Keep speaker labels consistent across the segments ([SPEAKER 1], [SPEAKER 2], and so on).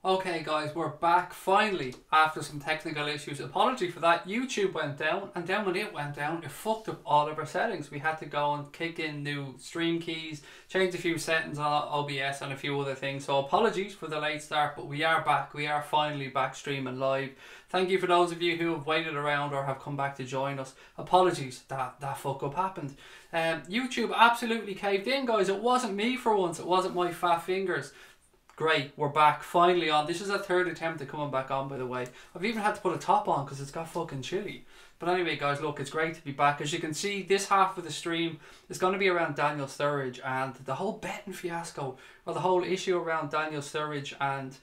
[SPEAKER 1] Okay guys, we're back finally after some technical issues. Apology for that. YouTube went down, and then when it went down, it fucked up all of our settings. We had to go and kick in new stream keys, change a few settings on OBS and a few other things. So apologies for the late start, but we are back. We are finally back streaming live. Thank you for those of you who have waited around or have come back to join us. Apologies that fuck up happened. YouTube absolutely caved in, guys. It wasn't me for once. It wasn't my fat fingers. Great, we're back finally on. This is our third attempt at coming back on, by the way. I've even had to put a top on because it's got fucking chilly. But anyway guys, look, it's great to be back. As you can see, this half of the stream is going to be around Daniel Sturridge and the whole betting fiasco, or the whole issue around Daniel Sturridge and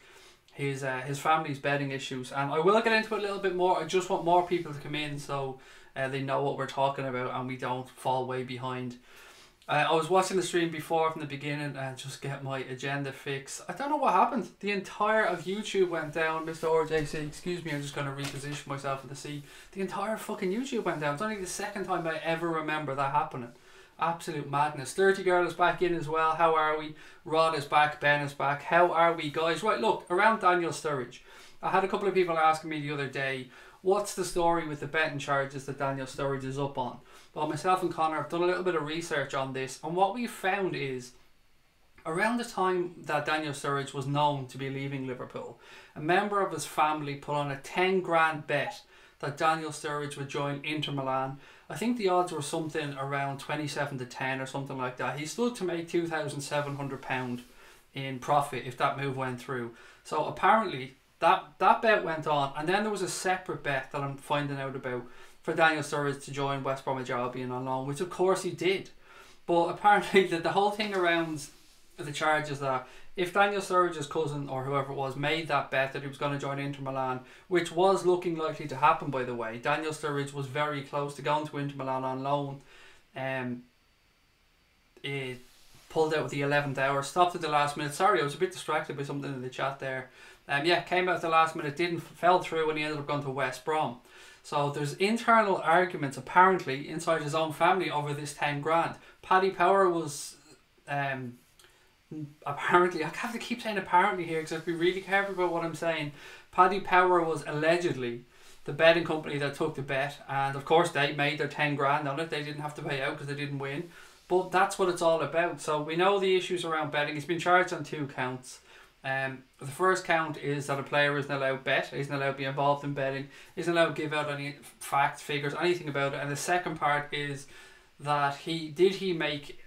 [SPEAKER 1] his family's betting issues. And I will get into it a little bit more. I just want more people to come in so they know what we're talking about and we don't fall way behind. I was watching the stream before from the beginning and just get my agenda fixed. I don't know what happened. The entire of YouTube went down. Mr. RJC, excuse me, I'm just going to reposition myself in the seat. The entire fucking YouTube went down. It's only the second time I ever remember that happening. Absolute madness. Dirty Girl is back in as well. How are we? Rod is back. Ben is back. How are we, guys? Right, look, around Daniel Sturridge. I had a couple of people asking me the other day, what's the story with the betting charges that Daniel Sturridge is up on? Well, myself and Connor have done a little bit of research on this, and what we've found is around the time that Daniel Sturridge was known to be leaving Liverpool, a member of his family put on a 10 grand bet that Daniel Sturridge would join Inter Milan. I think the odds were something around 27 to 10 or something like that. He stood to make £2,700 in profit if that move went through. So apparently that bet went on, and then there was a separate bet that I'm finding out about for Daniel Sturridge to join West Bromwich Albion on loan, which of course he did. But apparently the whole thing around the charge is that if Daniel Sturridge's cousin or whoever it was made that bet that he was going to join Inter Milan, which was looking likely to happen, by the way, Daniel Sturridge was very close to going to Inter Milan on loan. It pulled out at the 11th hour, stopped at the last minute. Sorry, I was a bit distracted by something in the chat there. Yeah, came out at the last minute, fell through, and he ended up going to West Brom. So there's internal arguments apparently inside his own family over this 10 grand. Paddy Power was apparently, I have to keep saying apparently here because I have to be really careful about what I'm saying. Paddy Power was allegedly the betting company that took the bet, and of course they made their 10 grand on it. They didn't have to pay out because they didn't win. But that's what it's all about. So we know the issues around betting. He's been charged on 2 counts. The first count is that a player isn't allowed to bet, isn't allowed to be involved in betting, isn't allowed to give out any facts, figures, anything about it. And the second part is that he make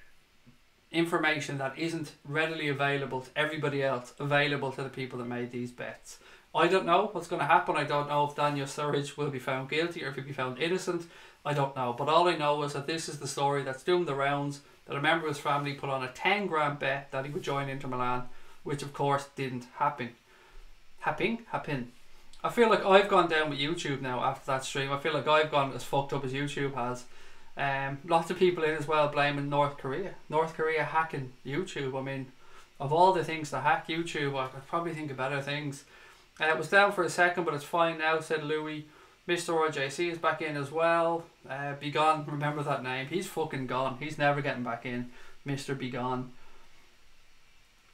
[SPEAKER 1] information that isn't readily available to everybody else, available to the people that made these bets. I don't know what's going to happen. I don't know if Daniel Sturridge will be found guilty or if he'll be found innocent. I don't know. But all I know is that this is the story that's doing the rounds, that a member of his family put on a 10 grand bet that he would join Inter Milan, which of course didn't happen. Happen. I feel like I've gone down with YouTube now after that stream. I feel like I've gone as fucked up as YouTube has. Lots of people in as well blaming North Korea. North Korea hacking YouTube. I mean, of all the things to hack YouTube, I could probably think of better things. It was down for a second, but it's fine now, said Louis. Mr. RJC is back in as well. Be gone, remember that name. He's fucking gone. He's never getting back in. Mr. Be gone.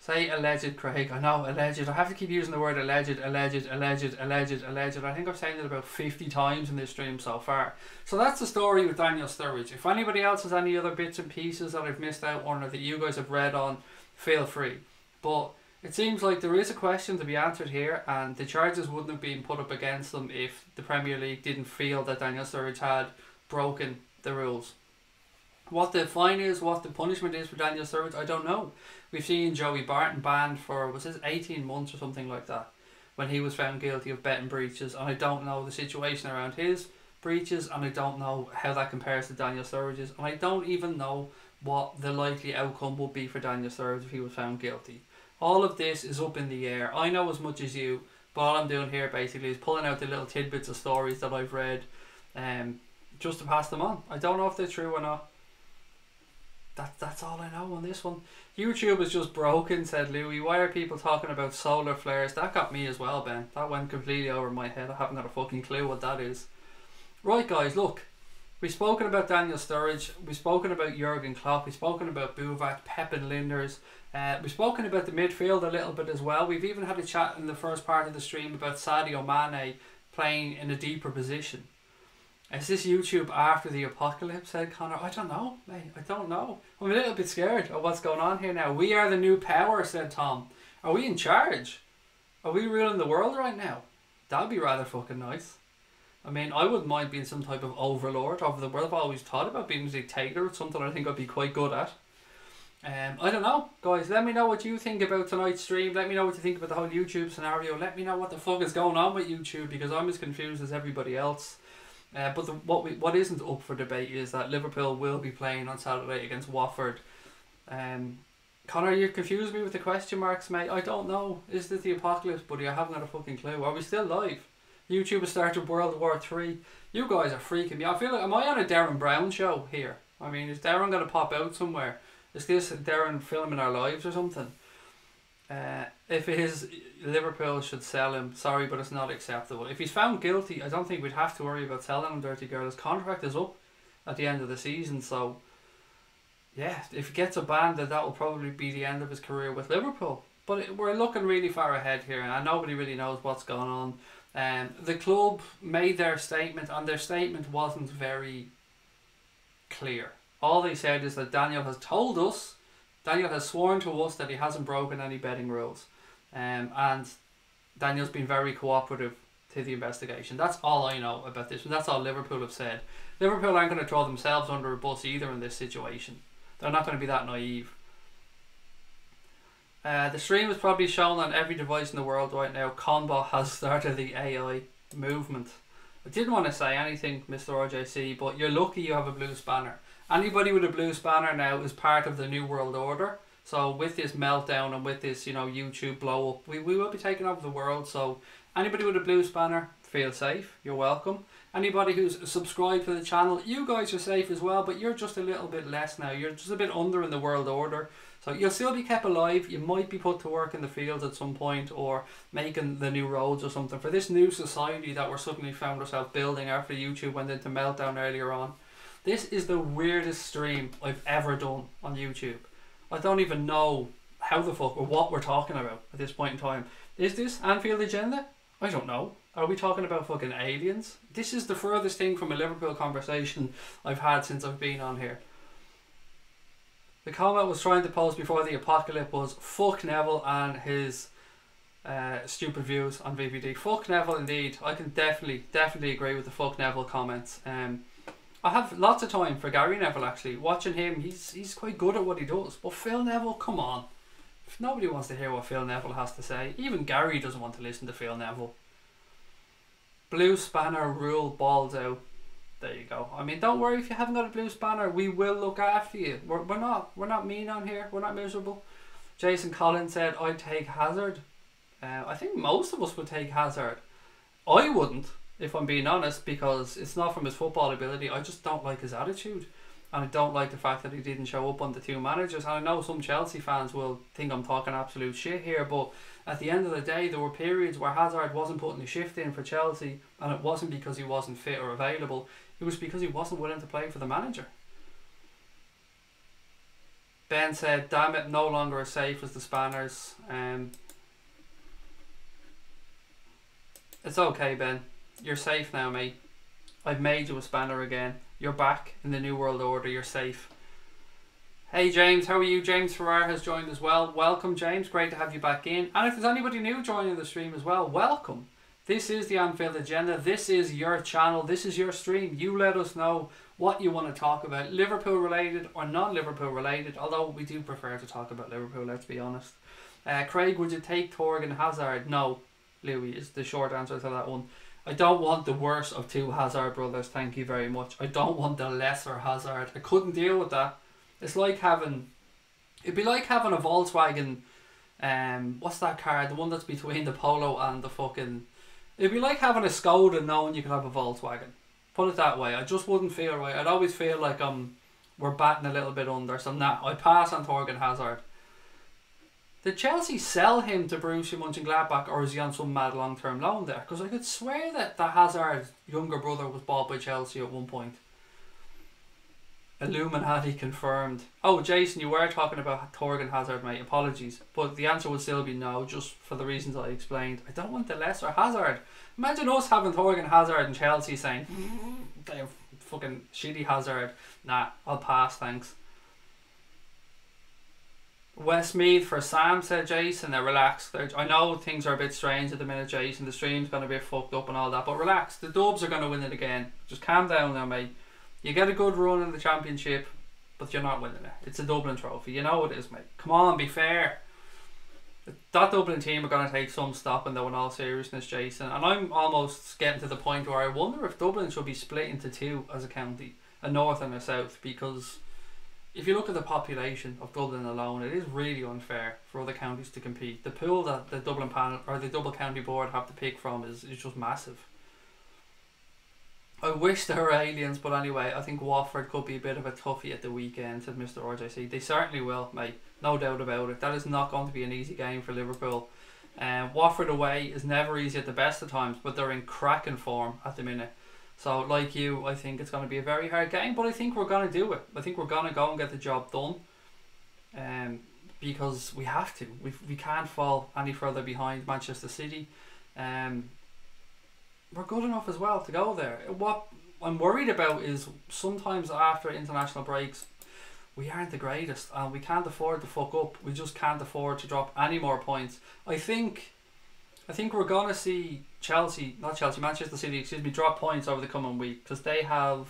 [SPEAKER 1] Say alleged, Craig. I know, alleged. I have to keep using the word alleged. I think I've said it about 50 times in this stream so far. So that's the story with Daniel Sturridge. If anybody else has any other bits and pieces that I've missed out on or that you guys have read on, feel free. But it seems like there is a question to be answered here, and the charges wouldn't have been put up against them if the Premier League didn't feel that Daniel Sturridge had broken the rules. What the fine is, what the punishment is for Daniel Sturridge, I don't know. We've seen Joey Barton banned for, was it 18 months or something like that, when he was found guilty of betting breaches, and I don't know the situation around his breaches, and I don't know how that compares to Daniel Sturridge's, and I don't even know what the likely outcome would be for Daniel Sturridge if he was found guilty. All of this is up in the air. I know as much as you, but all I'm doing here basically is pulling out the little tidbits of stories that I've read, just to pass them on. I don't know if they're true or not. That's all I know on this one. YouTube is just broken, said Louis. Why are people talking about solar flares? That got me as well, Ben. That went completely over my head. I haven't got a fucking clue what that is. Right, guys, look. We've spoken about Daniel Sturridge, we've spoken about Jurgen Klopp, we've spoken about Buvac, Pep and Linders, we've spoken about the midfield a little bit as well. We've even had a chat in the first part of the stream about Sadio Mane playing in a deeper position. Is this YouTube after the apocalypse, said Connor? I don't know, mate, I don't know. I'm a little bit scared of what's going on here now. We are the new power, said Tom. Are we in charge? Are we ruling the world right now? That'd be rather fucking nice. I mean, I wouldn't mind being some type of overlord over the world. I've always thought about being a dictator. It's something I think I'd be quite good at. I don't know, guys. Let me know what you think about tonight's stream. Let me know what you think about the whole YouTube scenario. Let me know what the fuck is going on with YouTube, because I'm as confused as everybody else. But what isn't up for debate is that Liverpool will be playing on Saturday against Watford. Connor, you confused me with the question marks, mate. I don't know. Is this the apocalypse, buddy? I haven't got a fucking clue. Are we still live? YouTube has started World War 3. You guys are freaking me. I feel like, am I on a Darren Brown show here? I mean, is Darren going to pop out somewhere? Is this Darren filming our lives or something? If it is, Liverpool should sell him. Sorry, but it's not acceptable. If he's found guilty, I don't think we'd have to worry about selling him, Dirty Girl. His contract is up at the end of the season, so yeah, if he gets a ban, then that will probably be the end of his career with Liverpool. But we're looking really far ahead here, and nobody really knows what's going on. The club made their statement, and their statement wasn't very clear. All they said is that Daniel has told us, Daniel has sworn to us that he hasn't broken any betting rules, and Daniel's been very cooperative to the investigation. That's all I know about this, and that's all Liverpool have said. Liverpool aren't going to throw themselves under a bus either in this situation. They're not going to be that naive. The stream is probably shown on every device in the world right now. Conbot has started the AI movement. I didn't want to say anything, Mr. RJC, but you're lucky you have a blue spanner. Anybody with a blue spanner now is part of the New World Order. So with this meltdown and with this, you know, YouTube blow up, we will be taking over the world. So anybody with a blue spanner, feel safe. You're welcome. Anybody who's subscribed to the channel, you guys are safe as well, but you're just a little bit less now. You're just a bit under in the world order. So you'll still be kept alive. You might be put to work in the fields at some point, or making the new roads or something for this new society that we're suddenly found ourselves building after YouTube went into meltdown earlier on. This is the weirdest stream I've ever done on YouTube. I don't even know how the fuck or what we're talking about at this point in time. Is this Anfield Agenda? I don't know. Are we talking about fucking aliens? This is the furthest thing from a Liverpool conversation I've had since I've been on here. The comment was trying to post before the apocalypse was fuck Neville and his stupid views on VVD. Fuck Neville indeed. I can definitely agree with the fuck Neville comments. I have lots of time for Gary Neville actually. Watching him, he's quite good at what he does. But Phil Neville, come on. If nobody wants to hear what Phil Neville has to say, even Gary doesn't want to listen to Phil Neville. Blue spanner rule balls out. There you go. I mean, don't worry if you haven't got a blue spanner. We will look after you. We're not mean on here. We're not miserable. Jason Collins said, I'd take Hazard. I think most of us would take Hazard. I wouldn't, if I'm being honest, because it's not from his football ability. I just don't like his attitude. And I don't like the fact that he didn't show up on the two managers. And I know some Chelsea fans will think I'm talking absolute shit here, but at the end of the day, there were periods where Hazard wasn't putting the shift in for Chelsea, and it wasn't because he wasn't fit or available. It was because he wasn't willing to play for the manager. Ben said, damn it, no longer as safe as the spanners. It's okay, Ben. You're safe now, mate. I've made you a spanner again. You're back in the New World Order. You're safe. Hey James, how are you? James Farrar has joined as well. Welcome, James. Great to have you back in. And if there's anybody new joining the stream as well, welcome. This is the Anfield Agenda. This is your channel. This is your stream. You let us know what you want to talk about, Liverpool related or non-Liverpool related, although we do prefer to talk about Liverpool, let's be honest. Craig, would you take Torgan Hazard? No, Louis is the short answer to that one. I don't want the worst of two Hazard brothers, thank you very much. I don't want the lesser Hazard. I couldn't deal with that. It's like having, it'd be like having a Volkswagen, what's that car, the one that's between the Polo and the fucking, it'd be like having a Skoda knowing you could have a Volkswagen. Put it that way. I just wouldn't feel right. I'd always feel like we're batting a little bit under. So nah, I pass on Torgan Hazard. Did Chelsea sell him to Borussia Mönchengladbach, or is he on some mad long-term loan there? Because I could swear that the Hazard younger brother was bought by Chelsea at one point. Illuminati confirmed. Oh, Jason, you were talking about Torgan Hazard, mate. Apologies. But the answer would still be no, just for the reasons I explained. I don't want the lesser Hazard. Imagine us having Torgan Hazard and Chelsea saying, they're fucking shitty Hazard. Nah, I'll pass, thanks. Westmeath for Sam, said Jason. Now relax. I know things are a bit strange at the minute, Jason. The stream's going to be fucked up and all that. But relax. The Dubs are going to win it again. Just calm down now, mate. You get a good run in the championship, but you're not winning it. It's a Dublin trophy. You know it is, mate. Come on, be fair. That Dublin team are going to take some stopping though in all seriousness, Jason. And I'm almost getting to the point where I wonder if Dublin should be split into two as a county. A north and a south. Because if you look at the population of Dublin alone, it is really unfair for other counties to compete. The pool that the Dublin panel or the Double County Board have to pick from is just massive. I wish there were aliens, but anyway, I think Watford could be a bit of a toughie at the weekend, said Mr. RJC. They certainly will, mate. No doubt about it. That is not going to be an easy game for Liverpool. Watford away is never easy at the best of times, but they're in cracking form at the minute. So, like you, I think it's going to be a very hard game, but I think we're going to do it. I think we're going to go and get the job done. Because we have to. We can't fall any further behind Manchester City. We're good enough as well to go there. What I'm worried about is sometimes after international breaks we aren't the greatest and we can't afford to fuck up. We just can't afford to drop any more points. I think we're gonna see Manchester City, drop points over the coming week because they have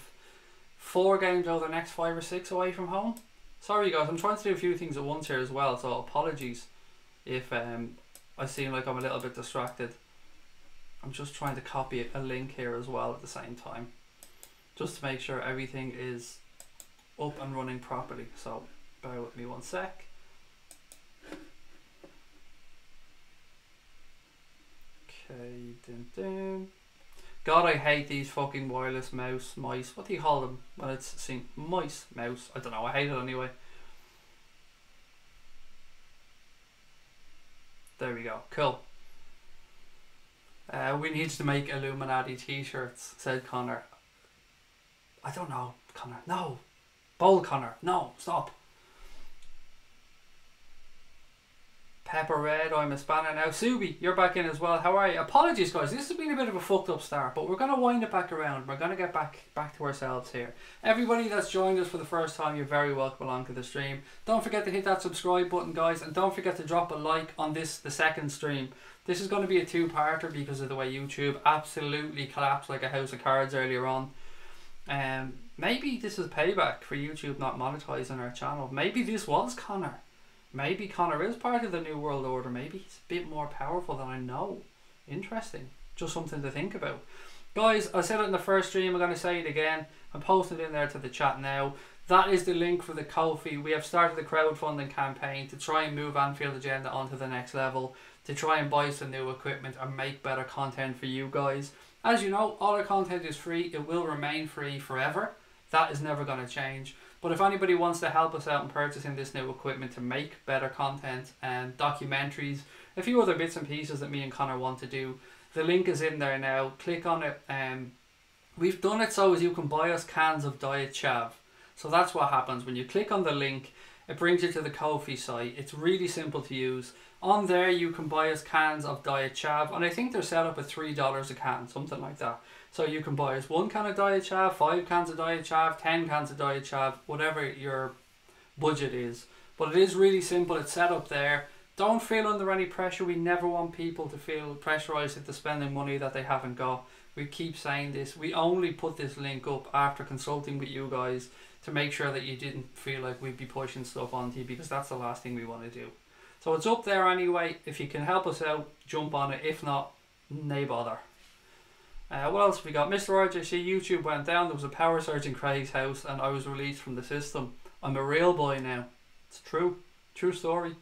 [SPEAKER 1] 4 games over the next 5 or 6 away from home. Sorry guys, I'm trying to do a few things at once here as well, so apologies if I seem like I'm a little bit distracted. I'm just trying to copy a link here as well at the same time, just to make sure everything is up and running properly. So bear with me one sec. Okay, God, I hate these fucking wireless mice. What do you call them when it's mouse? I don't know, I hate it anyway. There we go, cool. We need to make Illuminati t-shirts, said Connor. I don't know, Connor. No. Bold Connor. No, stop. Pepper Red, I'm a spanner now. Subi, you're back in as well. How are you? Apologies guys, this has been a bit of a fucked up start, but we're going to wind it back around. We're going to get back to ourselves here. Everybody that's joined us for the first time, you're very welcome along to the stream. Don't forget to hit that subscribe button guys, and don't forget to drop a like on the second stream. This is going to be a 2-parter because of the way YouTube absolutely collapsed like a house of cards earlier on. Maybe this is payback for YouTube not monetizing our channel. Maybe this was Connor. Maybe Connor is part of the New World Order. Maybe he's a bit more powerful than I know. Interesting. Just something to think about. Guys, I said it in the first stream. I'm going to say it again. I'm posting it in there to the chat now. That is the link for the Ko-fi. We have started the crowdfunding campaign to try and move Anfield Agenda onto the next level, to try and buy some new equipment and make better content for you guys. As you know, all our content is free. It will remain free forever. That is never going to change. But if anybody wants to help us out in purchasing this new equipment to make better content and documentaries, a few other bits and pieces that me and Connor want to do, the link is in there now. Click on it. We've done it so as you can buy us cans of Diet Chav. So that's what happens when you click on the link. It brings you to the Ko-fi site. It's really simple to use. On there you can buy us cans of Diet Chav, and I think they're set up at $3 a can, something like that. So you can buy us 1 can of Diet Chav, 5 cans of Diet Chav, 10 cans of Diet Chav, whatever your budget is. But it is really simple. It's set up there. Don't feel under any pressure. We never want people to feel pressurized into spending money that they haven't got. We keep saying this. We only put this link up after consulting with you guys to make sure that you didn't feel like we'd be pushing stuff onto you, because that's the last thing we want to do. So it's up there anyway. If you can help us out, jump on it. If not, nay bother. What else have we got? Mr. RJC, YouTube went down. There was a power surge in Craig's house and I was released from the system. I'm a real boy now. It's true. True story.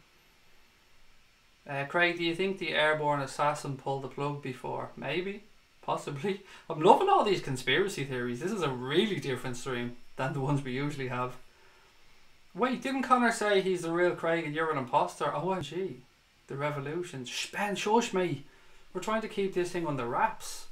[SPEAKER 1] Craig, do you think the airborne assassin pulled the plug before? Maybe. Possibly. I'm loving all these conspiracy theories. This is a really different stream than the ones we usually have. Wait, didn't Connor say he's the real Craig and you're an imposter? OMG. The revolution. Shh, Ben, shush me. We're trying to keep this thing under wraps.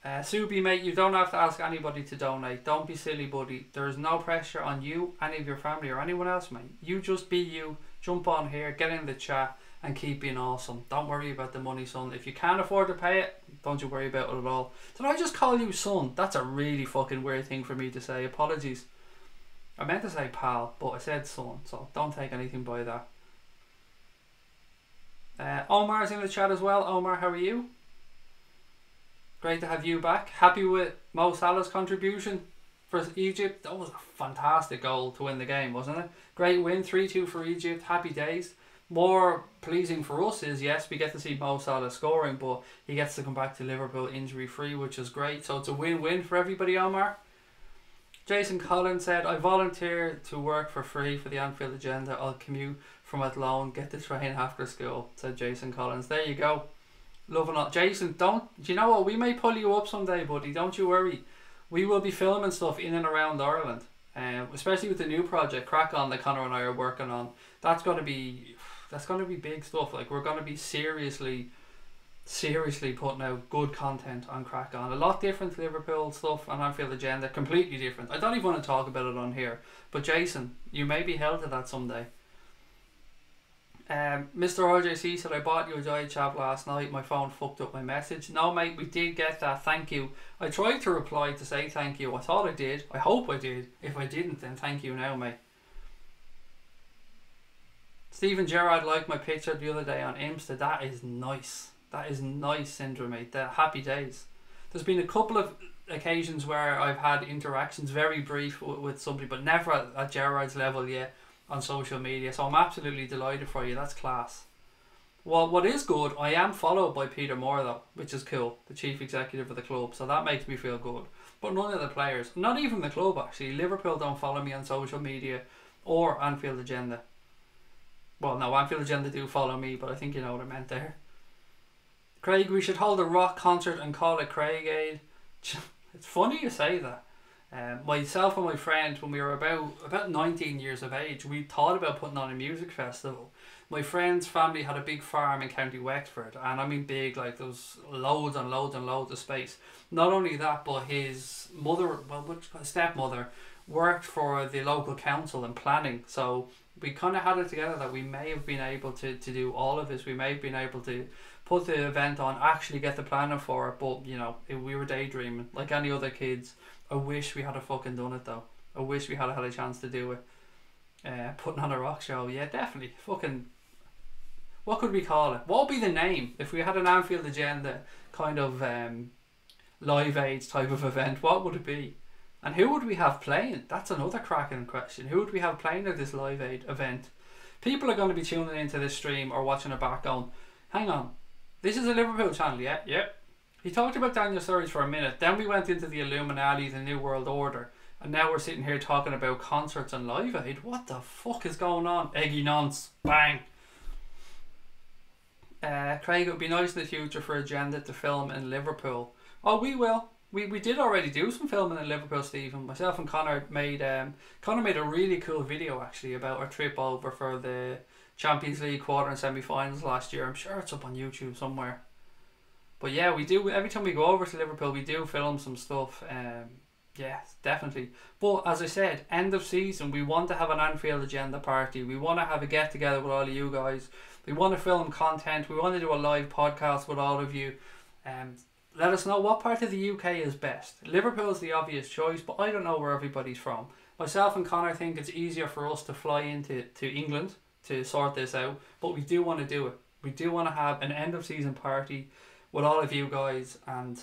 [SPEAKER 1] Subi, mate, you don't have to ask anybody to donate. Don't be silly, buddy. There is no pressure on you, any of your family, or anyone else, mate. You just be you. Jump on here, get in the chat, and keep being awesome. Don't worry about the money, son. If you can't afford to pay it, don't you worry about it at all. Did I just call you son? That's a really fucking weird thing for me to say. Apologies. I meant to say pal, but I said son, so don't take anything by that. Omar's in the chat as well. Omar, how are you? Great to have you back. Happy with Mo Salah's contribution for Egypt. That was a fantastic goal to win the game, wasn't it? Great win, 3-2 for Egypt. Happy days. More pleasing for us is, yes, we get to see Mo Salah scoring, but he gets to come back to Liverpool injury free, which is great. So it's a win-win for everybody, Omar. Jason Collins said, I volunteer to work for free for the Anfield Agenda. I'll commute from Athlone, get the train after school, said Jason Collins. There you go. Loving it. Jason, do you know what? We may pull you up someday, buddy. Don't you worry. We will be filming stuff in and around Ireland. Especially with the new project, Crack On, that Connor and I are working on. That's going to be big stuff. Like, we're going to be seriously putting out good content on Crack On. A lot different to Liverpool stuff and Anfield Agenda. Completely different. I don't even want to talk about it on here. But Jason, you may be held to that someday. Mr. RJC said, I bought you a Joy Chap last night. My phone fucked up my message. No, mate, we did get that. Thank you. I tried to reply to say thank you. I thought I did. I hope I did. If I didn't, then thank you now, mate. Stephen Gerrard liked my picture the other day on Insta. That is nice. That is nice, Syndrome, mate. Happy days. There's been a couple of occasions where I've had interactions, very brief, with somebody, but never at Gerrard's level yet on social media. So I'm absolutely delighted for you. That's class. Well, what is good, I am followed by Peter Moore though, which is cool, the chief executive of the club. So that makes me feel good. But none of the players, not even the club actually. Liverpool don't follow me on social media or Anfield Agenda. Well, no, Anfield Agenda do follow me, but I think you know what I meant there. Craig, we should hold a rock concert and call it Craig Aid. It's funny you say that. Myself and my friend, when we were about 19 years of age, we thought about putting on a music festival. My friend's family had a big farm in County Wexford, and I mean big, like there was loads and loads and loads of space. Not only that, but his mother, stepmother, worked for the local council in planning. So we kind of had it together that we may have been able to do all of this. We may have been able to put the event on, actually get the planning for it, but you know, we were daydreaming like any other kids. I wish we had a fucking done it though. I wish we had a chance to do it. Putting on a rock show, yeah, definitely. Fucking, what could we call it? What would be the name if we had an Anfield Agenda kind of Live Aid type of event? What would it be? And who would we have playing? That's another cracking question. Who would we have playing at this Live Aid event? People are going to be tuning into this stream or watching it back going, hang on, this is a Liverpool channel, yeah? Yep. He talked about Daniel Sturridge for a minute, then we went into the Illuminati, the New World Order, and now we're sitting here talking about concerts and Live Aid. What the fuck is going on? Eggy nonce. Bang. Craig, it would be nice in the future for Agenda to film in Liverpool. Oh, we will. We did already do some filming in Liverpool, Stephen. Myself and Connor made a really cool video actually about our trip over for the Champions League quarter and semi-finals last year. I'm sure it's up on YouTube somewhere. But yeah, we do, every time we go over to Liverpool, we do film some stuff. Yeah, definitely. But as I said, end of season, we want to have an Anfield Agenda party. We want to have a get together with all of you guys. We want to film content. We want to do a live podcast with all of you. Let us know what part of the UK is best. Liverpool is the obvious choice, but I don't know where everybody's from. Myself and Connor think it's easier for us to fly into England to sort this out, but we do want to do it. We do want to have an end of season party with all of you guys and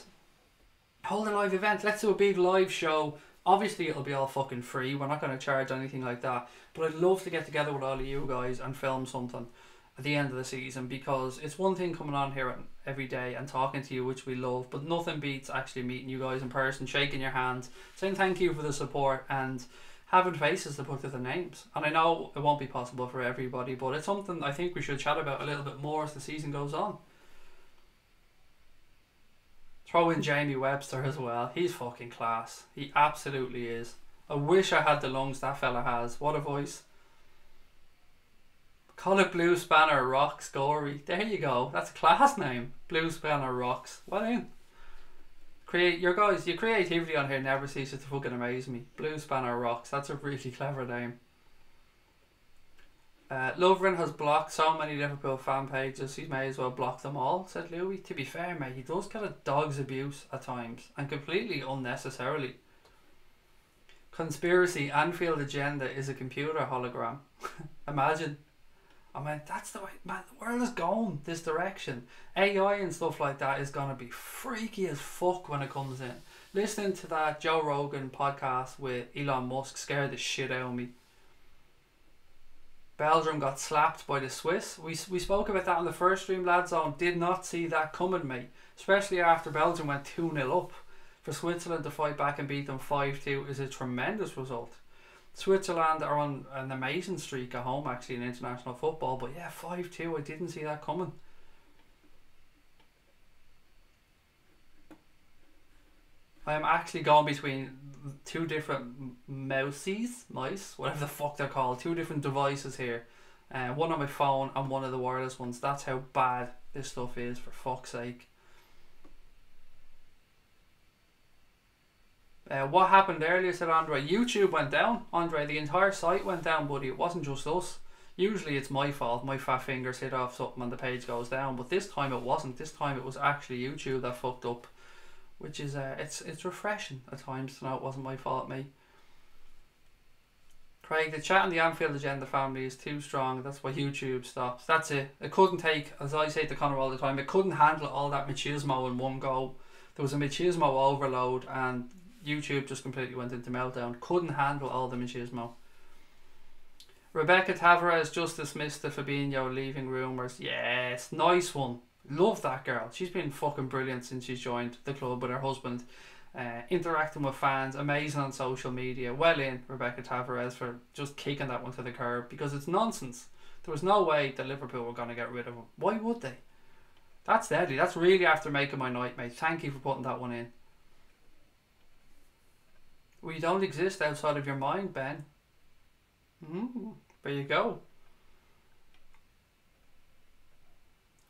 [SPEAKER 1] hold a live event. Let's do a big live show. Obviously it'll be all fucking free. We're not going to charge anything like that, but I'd love to get together with all of you guys and film something at the end of the season, because it's one thing coming on here every day and talking to you, which we love, but nothing beats actually meeting you guys in person, shaking your hands, saying thank you for the support and having faces to put to the names. And I know it won't be possible for everybody, but it's something I think we should chat about a little bit more as the season goes on. Throw in Jamie Webster as well. He's fucking class. He absolutely is. I wish I had the lungs that fella has. What a voice. Call it Blue Spanner Rocks Gory. There you go. That's a class name. Blue Spanner Rocks. Well in. your guys, your creativity on here never ceases to fucking amaze me. Blue Spanner rocks. That's a really clever name. Lovren has blocked so many Liverpool fan pages, he may as well block them all, said Louis. To be fair, mate, he does get a dog's abuse at times, and completely unnecessarily. Conspiracy, Anfield agenda is a computer hologram. Imagine. I mean, that's the way, man, the world is going this direction. AI and stuff like that is going to be freaky as fuck when it comes in. Listening to that Joe Rogan podcast with Elon Musk scared the shit out of me. Belgium got slapped by the Swiss. We spoke about that on the first stream, lads. Did not see that coming, mate. Especially after Belgium went 2-0 up. For Switzerland to fight back and beat them 5-2 is a tremendous result. Switzerland are on an amazing streak at home, actually, in international football. But yeah, 5-2, I didn't see that coming. I am actually going between two different mice, whatever the fuck they're called, two different devices here. One on my phone and one of the wireless ones. That's how bad this stuff is, for fuck's sake. What happened earlier, said Andre. YouTube went down, Andre. The entire site went down, buddy. It wasn't just us. Usually it's my fault. My fat fingers hit off something and the page goes down. But this time it wasn't. This time it was actually YouTube that fucked up. Which is, it's refreshing at times to know it wasn't my fault, mate. Craig, the chat on the Anfield agenda family is too strong. That's why YouTube stops. That's it. It couldn't take, as I say to Connor all the time, it couldn't handle all that machismo in one go. There was a machismo overload and YouTube just completely went into meltdown. Couldn't handle all the machismo. Rebecca Tavares just dismissed the Fabinho leaving rumours. Yes, nice one. Love that girl. She's been fucking brilliant since she's joined the club with her husband. Interacting with fans, amazing on social media. Well in, Rebecca Tavares, for just kicking that one to the curb, because it's nonsense. There was no way that Liverpool were going to get rid of him. Why would they? That's deadly. That's really after making my night, mate. Thank you for putting that one in. We don't exist outside of your mind, Ben. There you go.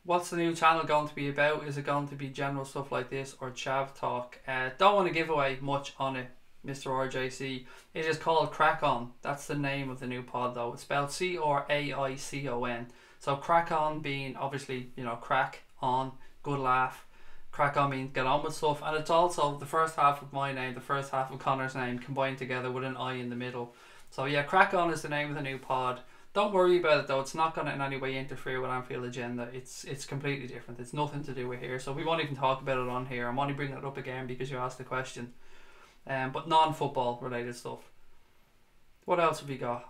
[SPEAKER 1] What's the new channel going to be about? Is it going to be general stuff like this or chav talk? Don't want to give away much on it, Mr. RJC. It is called Crack On. That's the name of the new pod though. It's spelled C-R-A-I-C-O-N. So Crack On being obviously, you know, crack on, good laugh. Crack On means get on with stuff. And it's also the first half of my name, the first half of Connor's name combined together with an I in the middle. So yeah, Crack On is the name of the new pod. Don't worry about it though, it's not going to in any way interfere with Anfield agenda. It's completely different. It's nothing to do with here. So we won't even talk about it on here. I'm only bringing it up again because you asked the question. But non-football related stuff. What else have we got?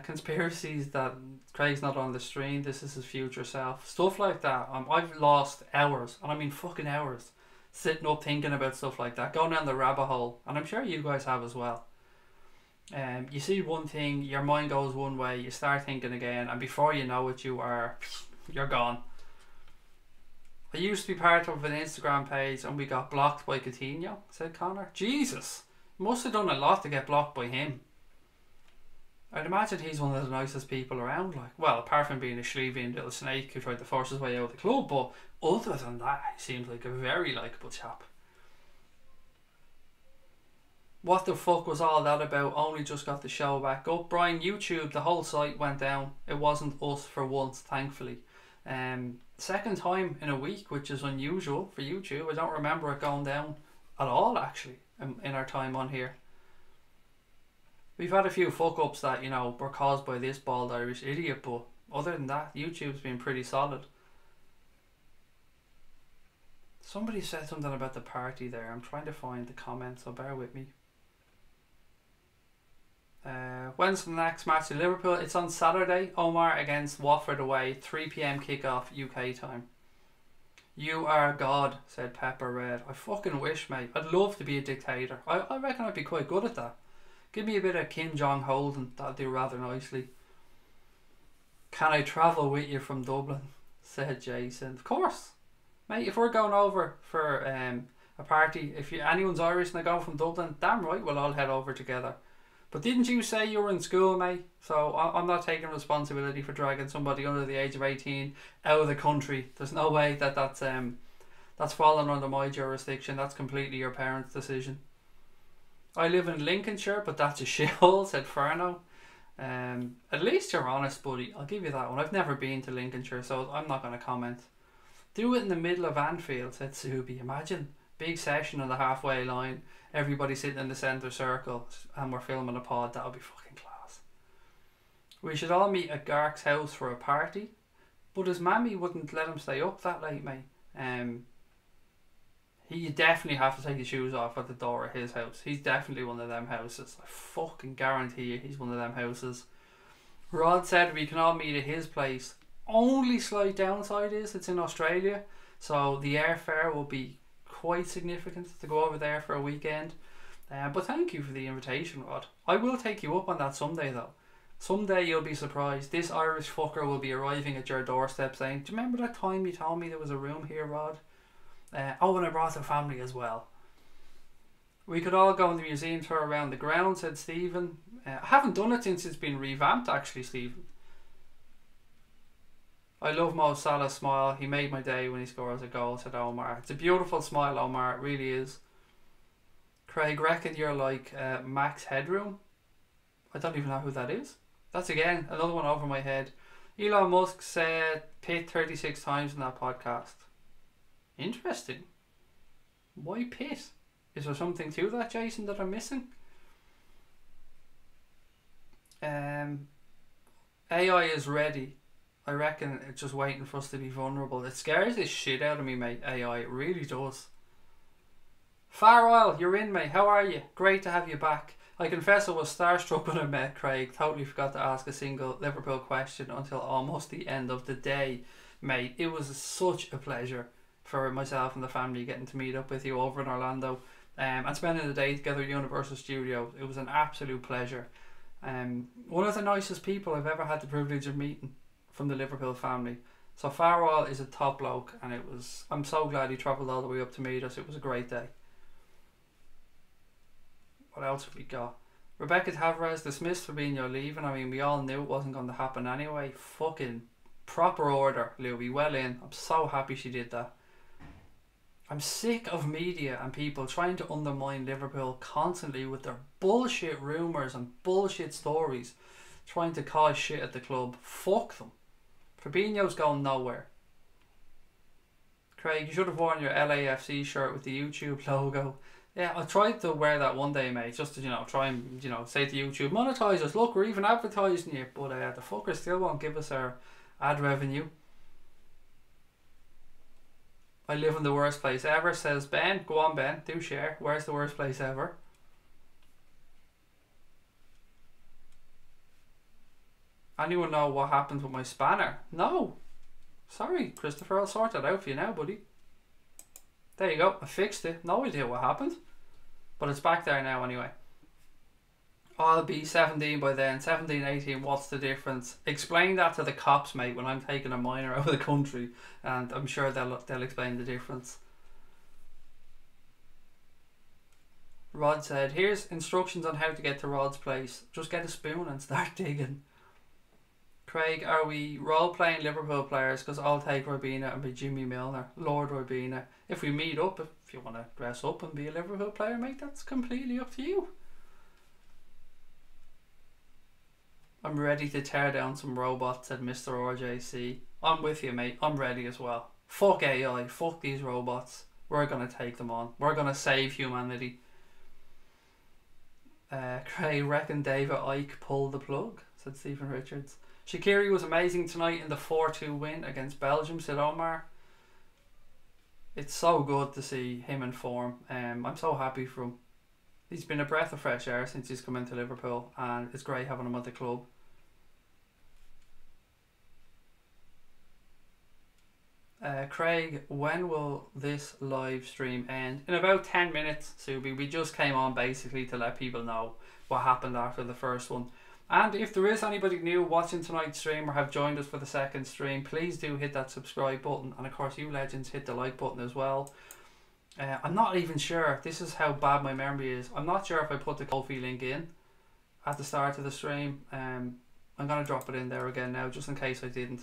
[SPEAKER 1] Conspiracies that Craig's not on the stream. This is his future self. Stuff like that. I've lost hours, and I mean fucking hours, sitting up thinking about stuff like that. Going down the rabbit hole. And I'm sure you guys have as well. You see one thing, your mind goes one way, you start thinking again, and before you know it, you're gone. I used to be part of an Instagram page and we got blocked by Coutinho, said Connor. Jesus, must have done a lot to get blocked by him. I'd imagine he's one of the nicest people around, like, well, apart from being a Schlevian little snake who tried to force his way out of the club, but other than that, he seems like a very likeable chap. What the fuck was all that about? Only just got the show back up. Brian, YouTube, the whole site went down. It wasn't us for once, thankfully. Second time in a week, which is unusual for YouTube. I don't remember it going down at all, actually, in our time on here. We've had a few fuck-ups that, you know, were caused by this bald Irish idiot, but other than that, YouTube's been pretty solid. Somebody said something about the party there. I'm trying to find the comments, so bear with me. When's the next match in Liverpool? It's on Saturday. Omar against Watford away, 3 PM kickoff UK time. You are God, said Pepper Red. I fucking wish, mate. I'd love to be a dictator. I reckon I'd be quite good at that. Give me a bit of Kim Jong-Holden. That'll do rather nicely. Can I travel with you from Dublin? Said Jason. Of course. Mate, if we're going over for a party, if anyone's Irish and they're going from Dublin, damn right we'll all head over together. But didn't you say you were in school, mate? So I'm not taking responsibility for dragging somebody under the age of 18 out of the country. There's no way that's That's fallen under my jurisdiction. That's completely your parents' decision. I live in Lincolnshire, but that's a shithole, said Ferno. At least you're honest, buddy. I'll give you that one. I've never been to Lincolnshire, so I'm not going to comment. Do it in the middle of Anfield, said Subi. Imagine, big session on the halfway line, everybody sitting in the centre circle, and we're filming a pod. That would be fucking class. We should all meet at Gark's house for a party, but his mammy wouldn't let him stay up that late, mate. You definitely have to take your shoes off at the door of his house. He's definitely one of them houses. I fucking guarantee you he's one of them houses. Rod said we can all meet at his place. Only slight downside is it's in Australia, so the airfare will be quite significant to go over there for a weekend. But thank you for the invitation, Rod. I will take you up on that someday though. Someday you'll be surprised. This Irish fucker will be arriving at your doorstep saying, do you remember that time you told me there was a room here, Rod? Oh, and I brought the family as well. We could all go on the museum tour around the ground, said Stephen. I haven't done it since it's been revamped, actually, Stephen. I love Mo Salah's smile. He made my day when he scores a goal, said Omar. It's a beautiful smile, Omar. It really is. Craig, reckon you're like Max Headroom? I don't even know who that is. That's again another one over my head. Elon Musk said Pitt 36 times in that podcast. Interesting. Why Pitt? Is there something to that, Jason, that I'm missing? AI is ready. I reckon it's just waiting for us to be vulnerable. It scares the shit out of me, mate, AI. It really does. Farwell, you're in, mate. How are you? Great to have you back. I confess I was starstruck when I met Craig. Totally forgot to ask a single Liverpool question until almost the end of the day, mate. It was such a pleasure for myself and the family getting to meet up with you over in Orlando and spending the day together at Universal Studios. It was an absolute pleasure. One of the nicest people I've ever had the privilege of meeting from the Liverpool family. So Farwell is a top bloke, and I'm so glad he travelled all the way up to meet us. It was a great day. What else have we got? Rebecca Tavares dismissed for being your leaving. I mean, we all knew it wasn't going to happen anyway. Fucking proper order, Louie. Well in. I'm so happy she did that. I'm sick of media and people trying to undermine Liverpool constantly with their bullshit rumours and bullshit stories, trying to cause shit at the club. Fuck them. Fabinho's going nowhere. Craig, you should have worn your LAFC shirt with the YouTube logo. Yeah, I tried to wear that one day, mate, just to, try and, say to YouTube, monetize us, look, we're even advertising you. But the fuckers still won't give us our ad revenue. I live in the worst place ever, says Ben. Go on, Ben, do share. Where's the worst place ever? Anyone know what happened with my spanner? No. Sorry, Christopher, I'll sort that out for you now, buddy. There you go, I fixed it. No idea what happened. But it's back there now anyway. I'll be 17 by then. 17, 18, what's the difference? Explain that to the cops, mate, when I'm taking a minor out of the country. And I'm sure they'll explain the difference. Rod said, here's instructions on how to get to Rod's place. Just get a spoon and start digging. Craig, are we role-playing Liverpool players? Because I'll take Robina and be Jimmy Milner. Lord Robina. If we meet up, if you want to dress up and be a Liverpool player, mate, that's completely up to you. I'm ready to tear down some robots, said Mr. RJC. I'm with you, mate. I'm ready as well. Fuck AI. Fuck these robots. We're going to take them on. We're going to save humanity. Craig, reckon David Icke pulled the plug, said Stephen Richards. Shaqiri was amazing tonight in the 4-2 win against Belgium, said Omar. It's so good to see him in form. I'm so happy for him. He's been a breath of fresh air since he's come into Liverpool, and it's great having him at the club. Craig, when will this live stream end? In about 10 minutes, Subi. We just came on basically to let people know what happened after the first one. And if there is anybody new watching tonight's stream or have joined us for the second stream, please do hit that subscribe button. And of course, you legends, hit the like button as well. I'm not even sure. This is how bad my memory is. I'm not sure if I put the Ko-fi link in at the start of the stream. I'm going to drop it in there again now, just in case I didn't.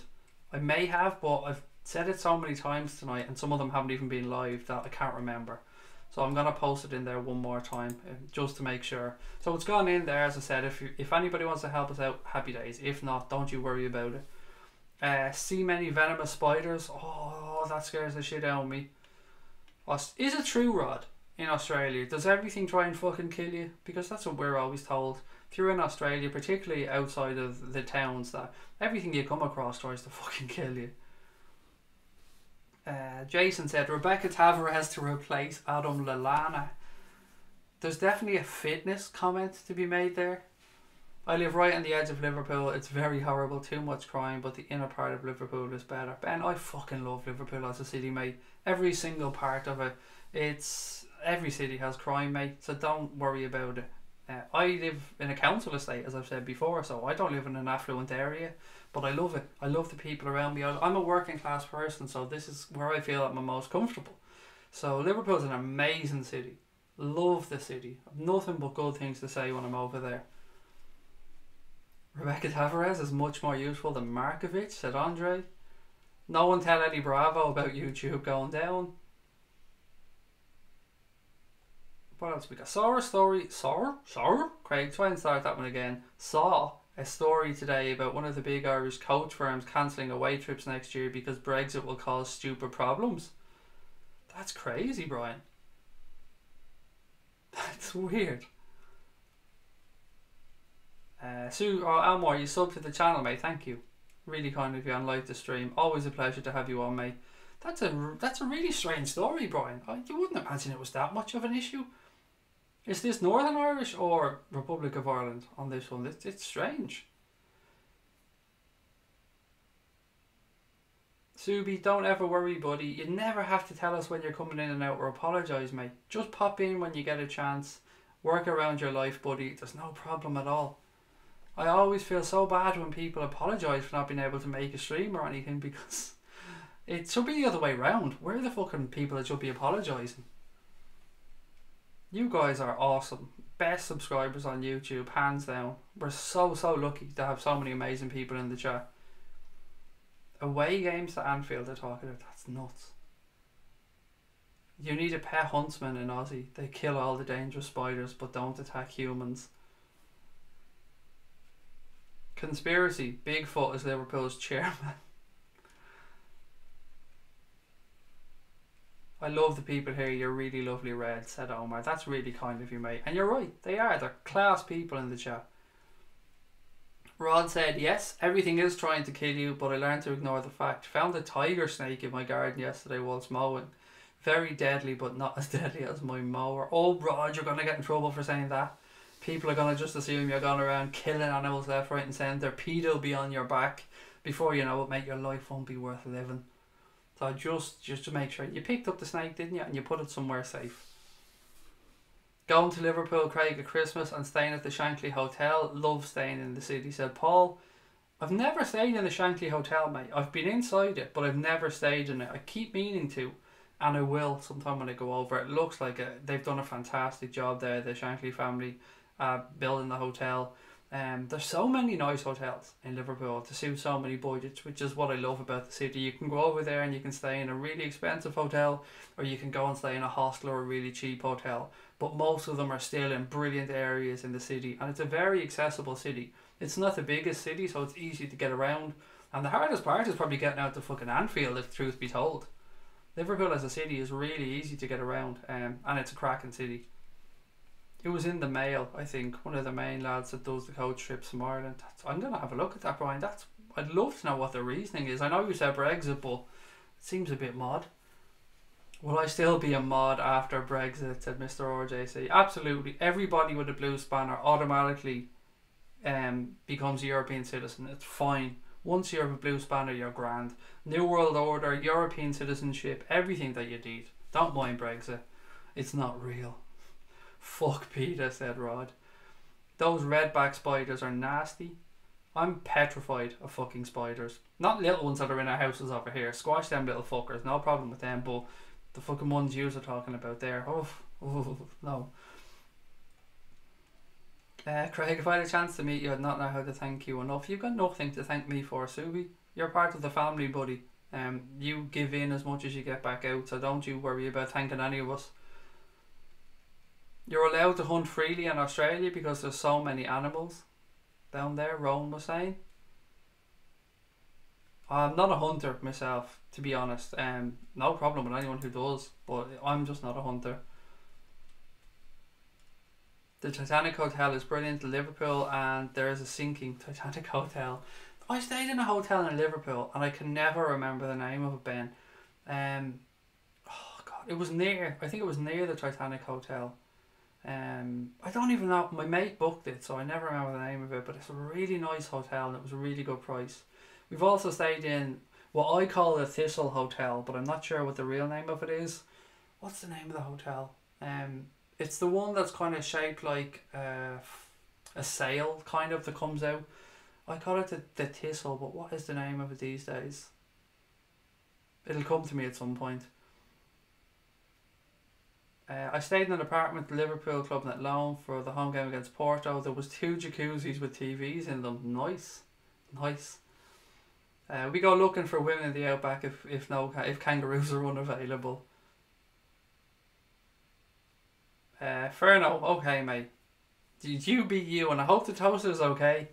[SPEAKER 1] I may have, but I've said it so many times tonight, and some of them haven't even been live that I can't remember. So I'm gonna post it in there one more time just to make sure. So it's gone in there, as I said. If anybody wants to help us out, happy days. If not, don't you worry about it. See many venomous spiders. Oh, that scares the shit out of me. Is it true, Rod? In Australia, does everything try and fucking kill you? Because that's what we're always told. If you're in Australia, particularly outside of the towns, that everything you come across tries to fucking kill you. Jason said Rebecca Tavares to replace Adam Lallana. There's definitely a fitness comment to be made there. I live right on the edge of Liverpool. It's very horrible, too much crime, but the inner part of Liverpool is better. Ben, I fucking love Liverpool as a city, mate. Every single part of it. Every city has crime, mate, so don't worry about it. I live in a council estate, as I've said before, so I don't live in an affluent area, but I love it. I love the people around me. I'm a working class person, so this is where I feel I'm most comfortable. So Liverpool's an amazing city. Love the city. I've nothing but good things to say when I'm over there. Rebecca Tavares is much more useful than Markovic, said Andre. No one tell Eddie Bravo about YouTube going down. What else we got? Craig, try and start that one again. Saw a story today about one of the big Irish coach firms cancelling away trips next year because Brexit will cause stupid problems. That's crazy, Brian. That's weird. Elmore, you subbed to the channel, mate. Thank you. Really kind of you and like the stream. Always a pleasure to have you on, mate. That's a really strange story, Brian. You wouldn't imagine it was that much of an issue. Is this Northern Irish or Republic of Ireland on this one? It's strange. Subi, don't ever worry, buddy. You never have to tell us when you're coming in and out or apologise, mate. Just pop in when you get a chance. Work around your life, buddy. There's no problem at all. I always feel so bad when people apologise for not being able to make a stream or anything, because it should be the other way round. We're the fucking people that should be apologising. You guys are awesome. Best subscribers on YouTube, hands down. We're so lucky to have so many amazing people in the chat. Away games to Anfield they're talking about. That's nuts. You need a pet huntsman in Aussie. They kill all the dangerous spiders but don't attack humans. Conspiracy. Bigfoot is Liverpool's chairman. I love the people here. You're really lovely, Red, said Omar. That's really kind of you, mate. And you're right. They are. They're class people in the chat. Rod said, yes, everything is trying to kill you, but I learned to ignore the fact. Found a tiger snake in my garden yesterday whilst mowing. Very deadly, but not as deadly as my mower. Oh, Rod, you're going to get in trouble for saying that. People are going to just assume you're going around killing animals left, right and centre. PETA will be on your back. Before you know it, mate, your life won't be worth living. So just to make sure. You picked up the snake, didn't you? And you put it somewhere safe. Going to Liverpool, Craig, at Christmas and staying at the Shankly Hotel. Love staying in the city, said Paul. I've never stayed in the Shankly Hotel, mate. I've been inside it, but I've never stayed in it. I keep meaning to, and I will sometime when I go over. It looks like they've done a fantastic job there, the Shankly family, building the hotel. There's so many nice hotels in Liverpool to suit so many budgets, which is what I love about the city. You can go over there and you can stay in a really expensive hotel, or you can go and stay in a hostel or a really cheap hotel, but most of them are still in brilliant areas in the city, and it's a very accessible city. It's not the biggest city, so it's easy to get around, and the hardest part is probably getting out to fucking Anfield, if the truth be told. Liverpool as a city is really easy to get around, and it's a cracking city. It was in the Mail, I think, one of the main lads that does the coach trips from Ireland. I'm going to have a look at that, Brian. I'd love to know what the reasoning is. I know you said Brexit, but it seems a bit mod. Will I still be a mod after Brexit, said Mr. RJC. Absolutely. Everybody with a blue spanner automatically becomes a European citizen. It's fine. Once you have a blue spanner, you're grand. New World Order, European citizenship, everything that you need. Don't mind Brexit. It's not real. Fuck PETA, said Rod. Those redback spiders are nasty. I'm petrified of fucking spiders. Not little ones that are in our houses over here. Squash them little fuckers. No problem with them. But the fucking ones you are talking about there. Oh, no. Craig, if I had a chance to meet you, I'd not know how to thank you enough. You've got nothing to thank me for, Subi. You're part of the family, buddy. You give in as much as you get back out, so don't you worry about thanking any of us. You're allowed to hunt freely in Australia because there's so many animals down there, Rowan was saying. I'm not a hunter myself, to be honest. No problem with anyone who does, but I'm just not a hunter. The Titanic Hotel is brilliant in Liverpool, and there is a sinking Titanic Hotel. I stayed in a hotel in Liverpool, and I can never remember the name of it, Ben. Oh God, it was near. I think it was near the Titanic Hotel. I don't even know. My mate booked it, so I never remember the name of it. But it's a really nice hotel, and it was a really good price. We've also stayed in what I call the Thistle Hotel, but I'm not sure what the real name of it is. What's the name of the hotel? It's the one that's kind of shaped like a sail, kind of, that comes out. I call it the Thistle, but what is the name of it these days? It'll come to me at some point. I stayed in an apartment at the Liverpool Club in Athlone for the home game against Porto. There was 2 jacuzzis with TVs in them. Nice. Nice. We go looking for women in the outback if kangaroos are unavailable. Ferno, okay mate. Did you be you? And I hope the toaster is okay.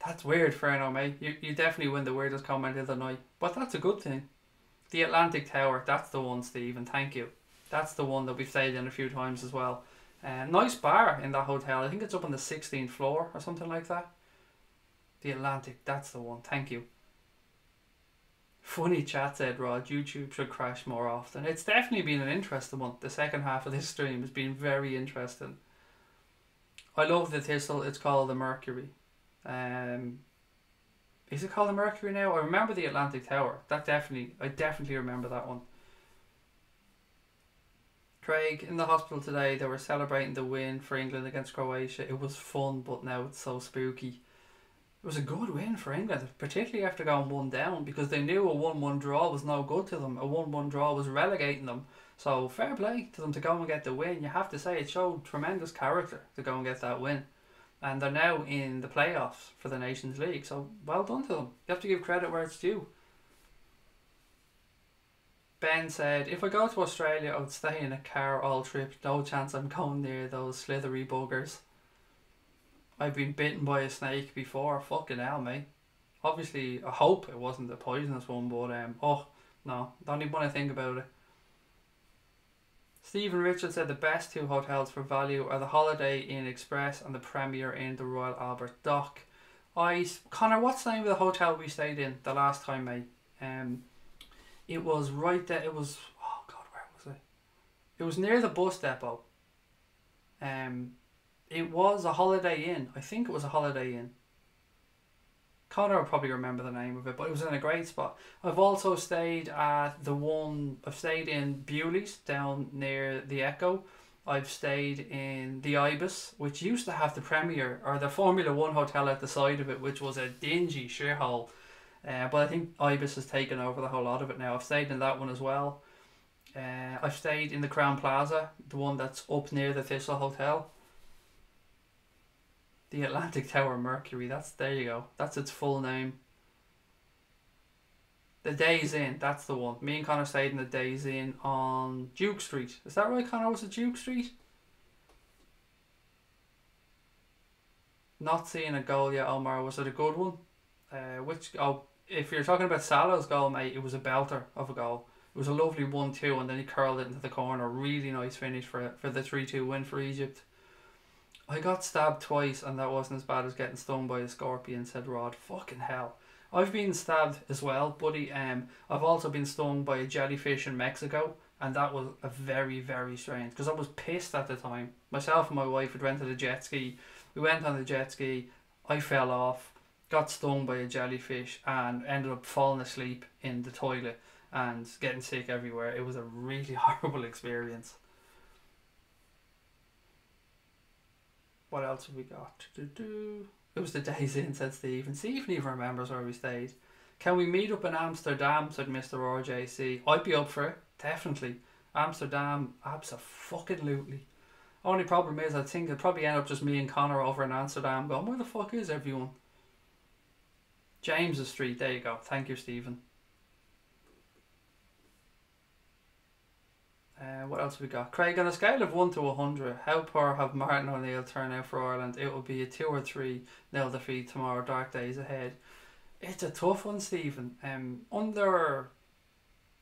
[SPEAKER 1] That's weird, Ferno, mate. You definitely win the weirdest comment of the night. But that's a good thing. The Atlantic Tower, that's the one, Stephen. Thank you. That's the one that we've stayed in a few times as well. Nice bar in that hotel. I think it's up on the 16th floor or something like that. The Atlantic, that's the one. Thank you. Funny chat, said Rod. YouTube should crash more often. It's definitely been an interesting one. The second half of this stream has been very interesting. I love the Thistle. It's called the Mercury. Is it called the Mercury now? I remember the Atlantic Tower. I definitely remember that one. Craig, in the hospital today, they were celebrating the win for England against Croatia. It was fun, but now it's so spooky. It was a good win for England, particularly after going 1 down, because they knew a 1-1 draw was no good to them. A 1-1 draw was relegating them. So fair play to them to go and get the win. You have to say it showed tremendous character to go and get that win. And they're now in the playoffs for the Nations League. So well done to them. You have to give credit where it's due. Ben said, if I go to Australia, I would stay in a car all trip. No chance I'm going near those slithery buggers. I've been bitten by a snake before. Fucking hell, mate. Obviously, I hope it wasn't a poisonous one, but oh, no. Don't even want to think about it. Stephen Richard said the best 2 hotels for value are the Holiday Inn Express and the Premier Inn, the Royal Albert Dock. Connor, what's the name of the hotel we stayed in the last time, mate? It was right there. It was, oh God, where was it? It was near the bus depot. It was a Holiday Inn. I think it was a Holiday Inn. Connor will probably remember the name of it, but it was in a great spot. I've also stayed at I've stayed in Bewley's down near the Echo. I've stayed in the Ibis, which used to have the Premier or the Formula 1 hotel at the side of it, which was a dingy shithole. But I think Ibis has taken over the whole lot of it now. I've stayed in that one as well. I've stayed in the Crown Plaza, the one that's up near the Thistle Hotel. The Atlantic Tower Mercury, there you go. That's its full name. The Days Inn, that's the one. Me and Connor stayed in the Days Inn on Duke Street. Is that right, Connor? Was it Duke Street? Not seeing a goal yet, Omar. Was it a good one? If you're talking about Salah's goal, mate, it was a belter of a goal. It was a lovely 1-2 and then he curled it into the corner. Really nice finish for the 3-2 win for Egypt. I got stabbed twice and that wasn't as bad as getting stung by a scorpion, said Rod. Fucking hell. I've been stabbed as well, buddy. I've also been stung by a jellyfish in Mexico, and that was a very, very strange, because I was pissed at the time. Myself and my wife had rented a jet ski. We went on the jet ski. I fell off, got stung by a jellyfish, and ended up falling asleep in the toilet and getting sick everywhere. It was a really horrible experience. What else have we got? It was the Days Inn, said Steve. And Stephen even remembers where we stayed. Can we meet up in Amsterdam, said Mr. RJC. I'd be up for it, definitely. Amsterdam, abso-fucking-lutely. Only problem is, I think it'll probably end up just me and Connor over in Amsterdam going, where the fuck is everyone? James's Street, there you go. Thank you, Stephen. What else have we got? Craig, on a scale of 1 to 100, how poor have Martin O'Neill turned out for Ireland? It will be a 2 or 3 nil defeat tomorrow. Dark days ahead. It's a tough one, Stephen. Under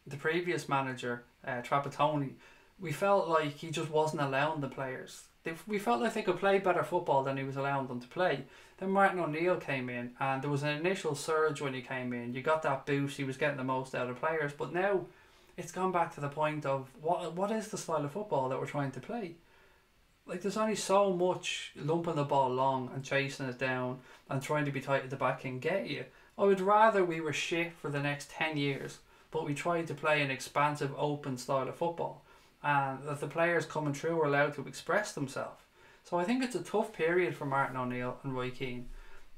[SPEAKER 1] the previous manager, Trapattoni, we felt like he just wasn't allowing the players. We felt like they could play better football than he was allowing them to play. Then Martin O'Neill came in, and there was an initial surge when he came in. You got that boost. He was getting the most out of players, but now it's gone back to the point of what is the style of football that we're trying to play? Like, there's only so much lumping the ball long and chasing it down and trying to be tight at the back can get you. I would rather we were shit for the next 10 years, but we tried to play an expansive, open style of football, and that the players coming through were allowed to express themselves. So I think it's a tough period for Martin O'Neill and Roy Keane.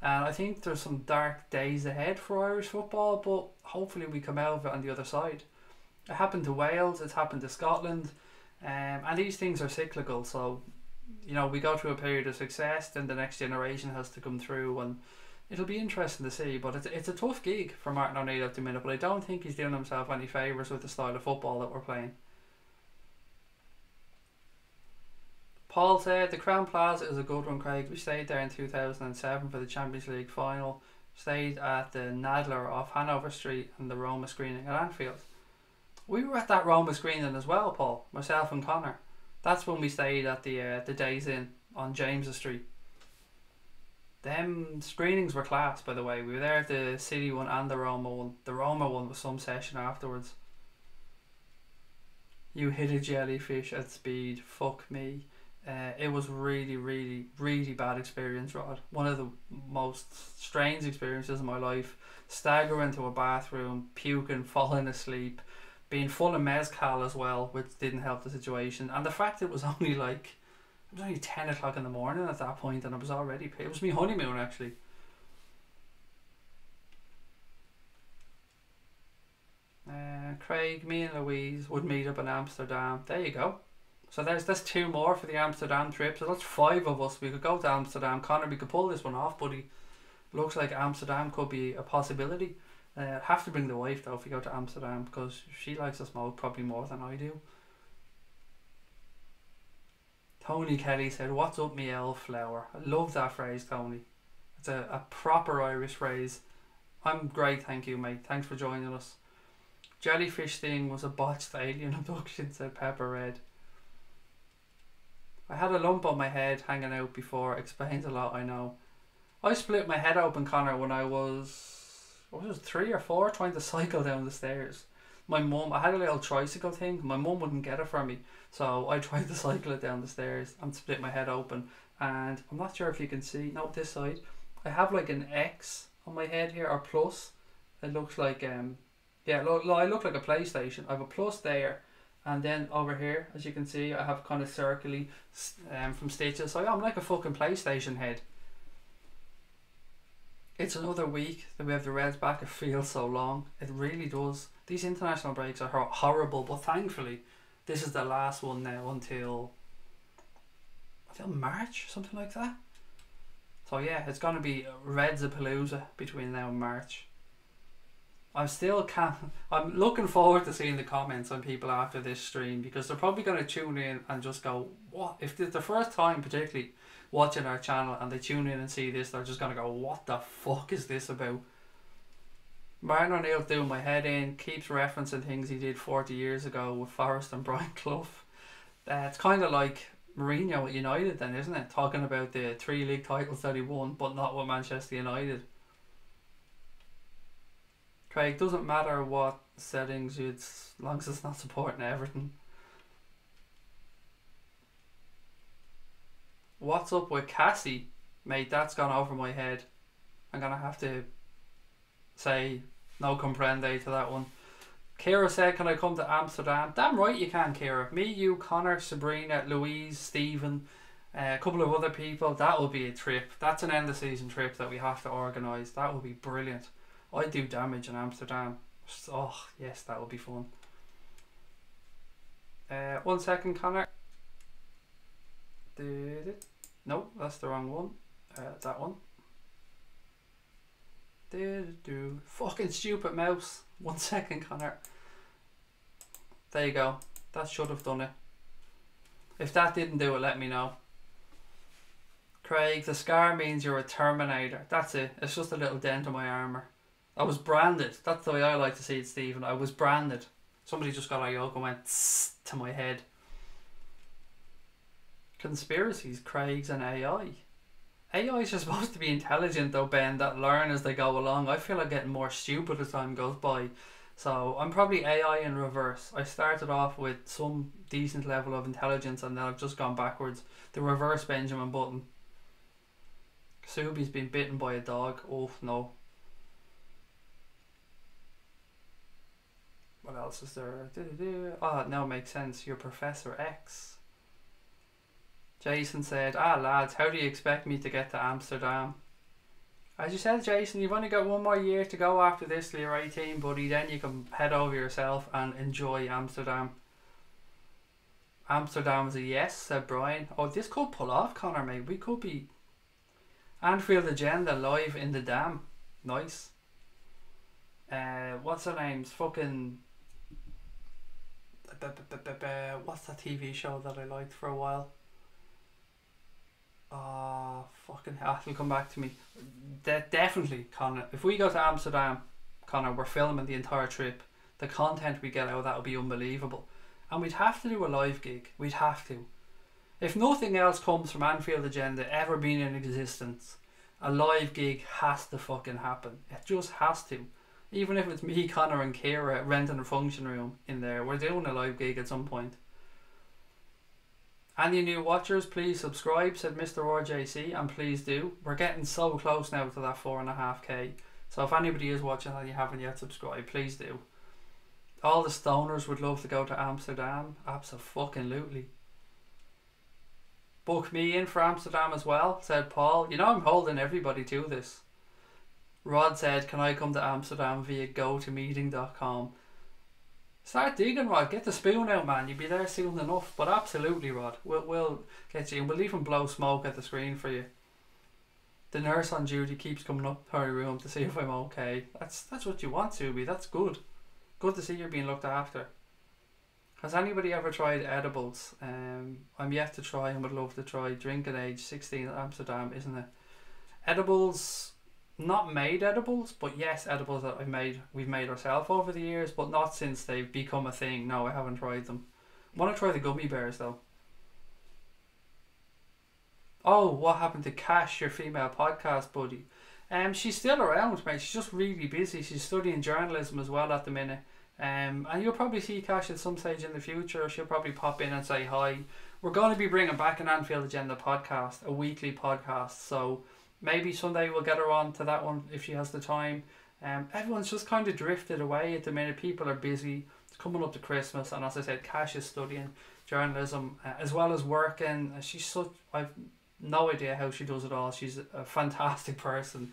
[SPEAKER 1] And I think there's some dark days ahead for Irish football, but hopefully we come out of it on the other side. It happened to Wales, it's happened to Scotland, and these things are cyclical. So, you know, we go through a period of success, then the next generation has to come through, and it'll be interesting to see. But it's a tough gig for Martin O'Neill at the minute, but I don't think he's doing himself any favours with the style of football that we're playing. Paul said, the Crown Plaza is a good one, Craig. We stayed there in 2007 for the Champions League final. Stayed at the Nadler off Hanover Street and the Roma screening at Anfield. We were at that Roma screening as well, Paul. Myself and Connor. That's when we stayed at the Days Inn on James's Street. Them screenings were class, by the way. We were there at the City one and the Roma one. The Roma one was some session afterwards. You hit a jellyfish at speed. Fuck me. It was really, really, really bad experience, Rod. One of the most strange experiences in my life. Staggering to a bathroom, puking, falling asleep, being full of mezcal as well, which didn't help the situation. And the fact it was only 10 o'clock in the morning at that point, and it was already, it was my honeymoon actually. Craig, me and Louise would meet up in Amsterdam. There you go. So there's 2 more for the Amsterdam trip. So that's 5 of us. We could go to Amsterdam. Connor, we could pull this one off, buddy. Looks like Amsterdam could be a possibility. Have to bring the wife though if we go to Amsterdam, because she likes to smoke probably more than I do. Tony Kelly said, "What's up, me elf-flower?" I love that phrase, Tony. It's a proper Irish phrase. I'm great, thank you, mate. Thanks for joining us. Jellyfish thing was a botched alien abduction, said Pepper Red. I had a lump on my head hanging out before. Explains a lot, I know. I split my head open, Connor, when I was 3 or 4, trying to cycle down the stairs. My mum, I had a little tricycle thing. My mum wouldn't get it for me, so I tried to cycle it down the stairs and split my head open. And I'm not sure if you can see. No, this side. I have like an X on my head here, or plus. It looks like yeah, I look like a PlayStation. I have a plus there, and then over here, as you can see, I have kind of circly from stitches. So I'm like a fucking PlayStation head. It's another week that we have the Reds back. It feels so long. It really does. These international breaks are horrible, but thankfully, this is the last one now until March, something like that. So yeah, it's gonna be Reds-a-palooza between now and March. I'm looking forward to seeing the comments on people after this stream, because they're probably going to tune in and just go, what? If it's the first time particularly watching our channel and they tune in and see this, they're just going to go, what the fuck is this about? Martin O'Neill's doing my head in, keeps referencing things he did 40 years ago with Forrest and Brian Clough. It's kind of like Mourinho at United then, isn't it? Talking about the 3 league titles that he won, but not with Manchester United. Craig, doesn't matter what settings you, as long as it's not supporting Everton. What's up with Cassie? Mate, that's gone over my head. I'm going to have to say no comprende to that one. Kira said, can I come to Amsterdam? Damn right you can, Kira. Me, you, Connor, Sabrina, Louise, Stephen, a couple of other people. That will be a trip. That's an end of season trip that we have to organise. That will be brilliant. I do damage in Amsterdam. Oh yes, that will be fun. 1 second, Connor. No, that's the wrong one. That one. Fucking stupid mouse. 1 second, Connor. There you go. That should have done it. If that didn't do it, let me know. Craig, the scar means you're a Terminator. That's it. It's just a little dent in my armour. I was branded. That's the way I like to see it, Stephen. I was branded. Somebody just got a yoke and went tss to my head. Conspiracies, Craig's and AI. AI is just supposed to be intelligent though, Ben, that learn as they go along. I feel like getting more stupid as time goes by. So I'm probably AI in reverse. I started off with some decent level of intelligence and then I've just gone backwards. The reverse Benjamin Button. Subi's been bitten by a dog. Oh no. What else is there? Oh, it now makes sense. You're Professor X. Jason said, lads, how do you expect me to get to Amsterdam? As you said, Jason, you've only got one more year to go after this till you're 18, buddy. Then you can head over yourself and enjoy Amsterdam. Amsterdam is a yes, said Brian. Oh, this could pull off, Connor, mate. We could be Anfield Agenda live in the Dam. Nice. What's her name's fucking... What's that TV show that I liked for a while? Fucking hell, it'll come back to me. Definitely, Connor. If we go to Amsterdam, Connor, we're filming the entire trip. The content we get out of that will be unbelievable. And we'd have to do a live gig. We'd have to. If nothing else comes from Anfield Agenda ever being in existence, a live gig has to fucking happen. It just has to. Even if it's me, Connor and Kira renting a function room in there, we're doing a live gig at some point. Any new watchers, please subscribe, said Mr. RJC, and please do. We're getting so close now to that 4.5k. So if anybody is watching and you haven't yet subscribed, please do. All the stoners would love to go to Amsterdam. Abso-fucking-lutely. Book me in for Amsterdam as well, said Paul. You know I'm holding everybody to this. Rod said, can I come to Amsterdam via gotomeeting.com? Start digging, Rod. Get the spoon out, man. You'll be there soon enough. But absolutely, Rod. We'll get you in. We'll even blow smoke at the screen for you. The nurse on duty keeps coming up to her room to see if I'm okay. That's what you want to be. That's good. Good to see you're being looked after. Has anybody ever tried edibles? I'm yet to try and would love to try. Drinking age 16 at Amsterdam, isn't it? Edibles... Not made edibles, but yes, edibles that we've made ourselves over the years, but not since they've become a thing. No, I haven't tried them. I want to try the gummy bears though. Oh, what happened to Cash, your female podcast buddy? She's still around, mate. She's just really busy. She's studying journalism as well at the minute. And you'll probably see Cash at some stage in the future. She'll probably pop in and say hi. We're going to be bringing back an Anfield Agenda podcast, a weekly podcast. So maybe someday we'll get her on to that one if she has the time. Everyone's just kind of drifted away at the minute. People are busy. It's coming up to Christmas, and as I said, Cash is studying journalism as well as working. I've no idea how she does it all. She's a fantastic person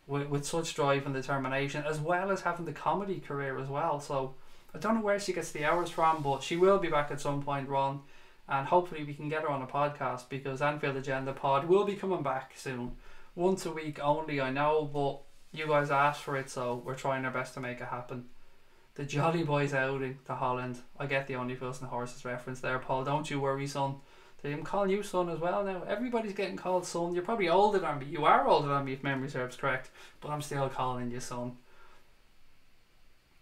[SPEAKER 1] with such drive and determination, as well as having the comedy career as well. So I don't know where she gets the hours from, but she will be back at some point, Ron, and hopefully we can get her on a podcast, because Anfield Agenda Pod will be coming back soon. Once a week only, I know, but you guys asked for it, so we're trying our best to make it happen. The Jolly Boys outing to Holland. I get the Only Fools and Horses reference there, Paul. Don't you worry, son. I'm calling you son as well now. Everybody's getting called son. You're probably older than me. You are older than me if memory serves correct, but I'm still calling you son.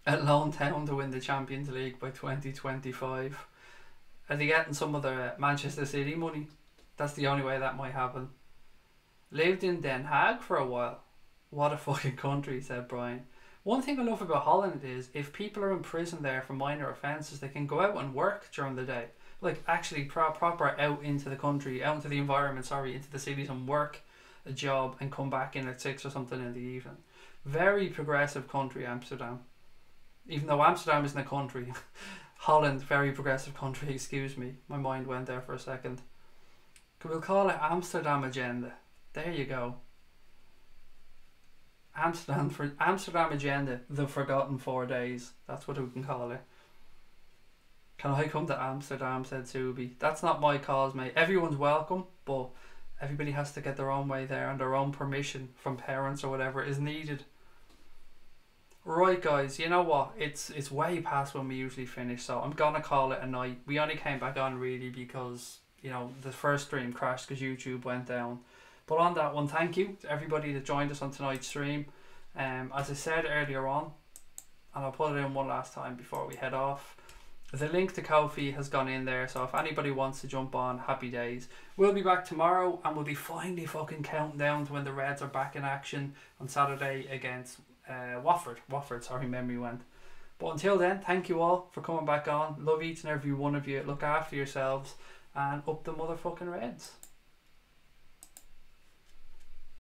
[SPEAKER 1] At Lone Town to win the Champions League by 2025. Are they getting some of the Manchester City money? That's the only way that might happen. Lived in Den Haag for a while. What a fucking country, said Brian. One thing I love about Holland is if people are in prison there for minor offences, they can go out and work during the day. Like actually proper out into the country, out into the environment, into the cities, and work a job and come back in at 6 or something in the evening. Very progressive country, Amsterdam. Even though Amsterdam isn't a country. Holland, very progressive country, excuse me. My mind went there for a second. We'll call it Amsterdam Agenda. There you go. Amsterdam Agenda, the forgotten 4 days. That's what we can call it. Can I come to Amsterdam, said Subi. That's not my cause, mate. Everyone's welcome, but everybody has to get their own way there, and their own permission from parents or whatever is needed. Right, guys, you know what? It's way past when we usually finish, so I'm gonna call it a night. We only came back on really because the first stream crashed because YouTube went down. But on that one, thank you to everybody that joined us on tonight's stream. As I said earlier on, and I'll put it in one last time before we head off. The link to Ko-fi has gone in there, so if anybody wants to jump on, happy days. We'll be back tomorrow, and we'll be finally fucking counting down to when the Reds are back in action on Saturday against Watford. Sorry, memory went. But until then, thank you all for coming back on. Love each and every one of you. Look after yourselves, and up the motherfucking Reds.